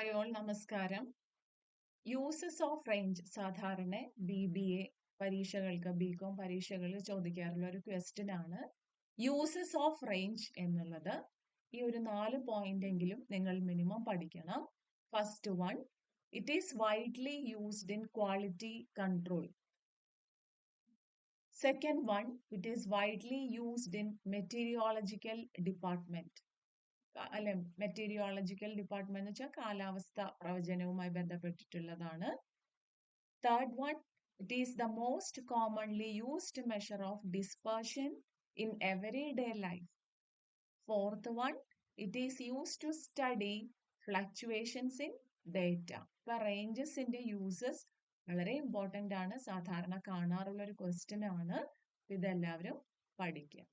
Hi all നമസ്കാരം. Uses of range സാധാരണ BBA പരീക്ഷകൾക്ക് ബികോം പരീക്ഷകളിൽ ചോദിക്കാറുള്ള ഒരു ക്വസ്റ്റ്യൻ ആണ് യൂസസ് ഓഫ് റേഞ്ച് എന്നുള്ളത്. ഈ ഒരു 4 പോയിന്റ് എങ്കിലും നിങ്ങൾ മിനിമം പഠിക്കണം. First one, it is widely used in quality control. Second one, it is widely used in meteorological department. അല്ലെ, മെറ്റീരിയോളജിക്കൽ ഡിപ്പാർട്ട്മെന്റ് എന്ന് വെച്ചാൽ കാലാവസ്ഥ പ്രവചനവുമായി ബന്ധപ്പെട്ടിട്ടുള്ളതാണ്. Third one, it is the most commonly used measure of dispersion in every day life. Fourth one, it is used to study fluctuations in data. ഇപ്പൊ റേഞ്ചസിന്റെ uses വളരെ important ആണ്, സാധാരണ കാണാറുള്ള ഒരു ക്വസ്റ്റ്യൻ ആണ്. ഇതെല്ലാവരും പഠിക്കുക.